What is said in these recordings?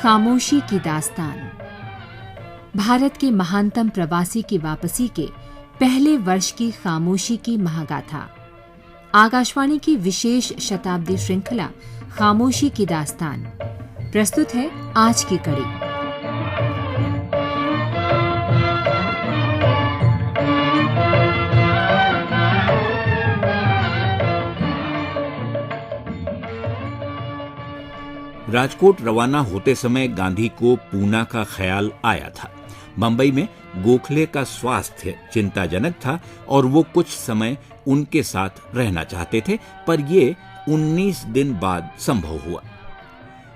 खामोशी की दास्तान। भारत के महानतम प्रवासी की वापसी के पहले वर्ष की खामोशी की महागाथा। आकाशवाणी की विशेष शताब्दी श्रृंखला खामोशी की दास्तान प्रस्तुत है आज की कड़ी। राजकोट रवाना होते समय गांधी को पूना का ख्याल आया था। बंबई में गोखले का स्वास्थ्य चिंताजनक था और वो कुछ समय उनके साथ रहना चाहते थे, पर ये 19 दिन बाद संभव हुआ।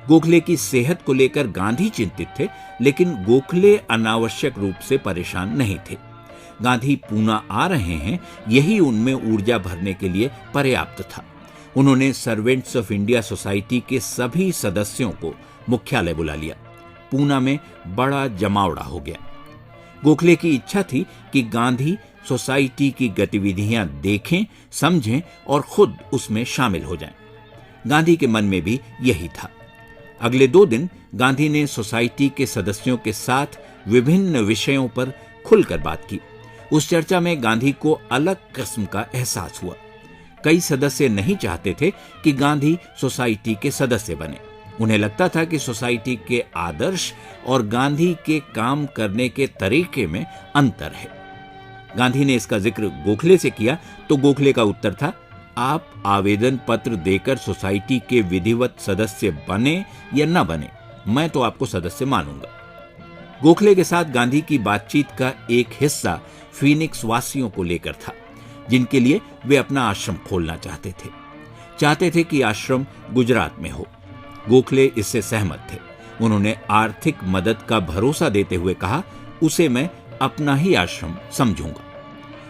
गोखले की सेहत को लेकर गांधी चिंतित थे, लेकिन गोखले अनावश्यक रूप से परेशान नहीं थे। गांधी पूना आ रहे हैं, यही उनमें ऊर्जा भरने के लिए पर्याप्त था। उन्होंने सर्वेंट्स ऑफ इंडिया सोसाइटी के सभी सदस्यों को मुख्यालय बुला लिया। पूना में बड़ा जमावड़ा हो गया। गोखले की इच्छा थी कि गांधी सोसाइटी की गतिविधियां देखें, समझें और खुद उसमें शामिल हो जाएं। गांधी के मन में भी यही था। अगले 2 दिन गांधी ने सोसाइटी के सदस्यों के साथ विभिन्न विषयों पर खुलकर बात की। उस चर्चा में गांधी को अलग किस्म का एहसास हुआ। कई सदस्य नहीं चाहते थे कि गांधी सोसाइटी के सदस्य बने। उन्हें लगता था कि सोसाइटी के आदर्श और गांधी के काम करने के तरीके में अंतर है। गांधी ने इसका जिक्र गोखले से किया तो गोखले का उत्तर था, आप आवेदन पत्र देकर सोसाइटी के विधिवत सदस्य बने या न बने, मैं तो आपको सदस्य मानूंगा। गोखले के साथ गांधी की बातचीत का एक हिस्सा फीनिक्स वासियों को लेकर था, जिनके लिए वे अपना आश्रम खोलना चाहते थे कि आश्रम गुजरात में हो। गोखले इससे सहमत थे। उन्होंने आर्थिक मदद का भरोसा देते हुए कहा, उसे मैं अपना ही आश्रम समझूंगा।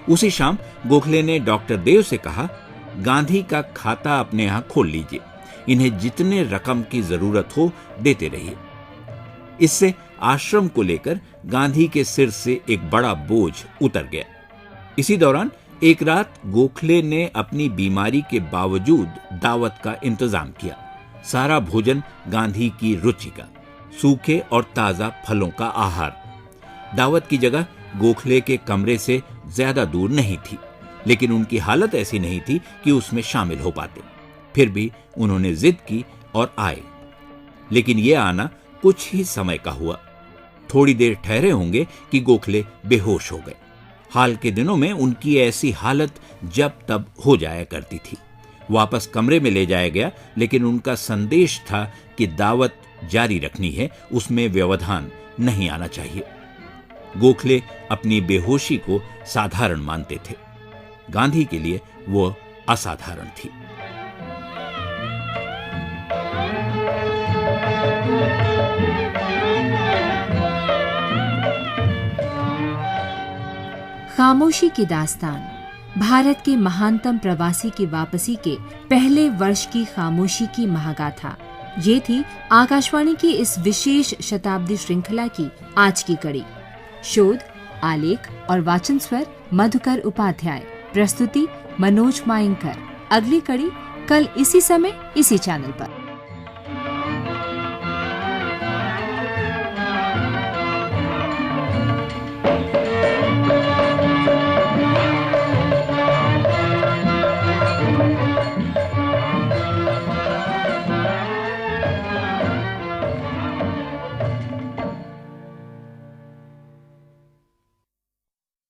उसी शाम गोखले ने डॉक्टर देव से कहा, गांधी का खाता अपने यहां खोल लीजिए, इन्हें जितने रकम की जरूरत हो देते रहिए। इससे आश्रम को लेकर गांधी के सिर से एक बड़ा बोझ उतर गया। इसी दौरान एक रात गोखले ने अपनी बीमारी के बावजूद दावत का इंतजाम किया। सारा भोजन गांधी की रुचि का, सूखे और ताजा फलों का आहार। दावत की जगह गोखले के कमरे से ज्यादा दूर नहीं थी, लेकिन उनकी हालत ऐसी नहीं थी कि उसमें शामिल हो पाते। फिर भी उन्होंने जिद की और आए, लेकिन यह आना कुछ ही समय का हुआ। थोड़ी देर ठहरे होंगे कि गोखले बेहोश हो गए। हाल के दिनों में उनकी ऐसी हालत जब तब हो जाया करती थी। वापस कमरे में ले जाया गया, लेकिन उनका संदेश था कि दावत जारी रखनी है, उसमें व्यवधान नहीं आना चाहिए। गोखले अपनी बेहोशी को साधारण मानते थे। गांधी के लिए वो असाधारण थी। खामोशी की दास्तान भारत के महानतम प्रवासी की वापसी के पहले वर्ष की खामोशी की महागाथा। ये थी आकाशवाणी की इस विशेष शताब्दी श्रृंखला की आज की कड़ी। शोध, आलेख और वाचन स्वर मधुकर उपाध्याय। प्रस्तुति मनोज मायंकर। अगली कड़ी कल इसी समय इसी चैनल पर।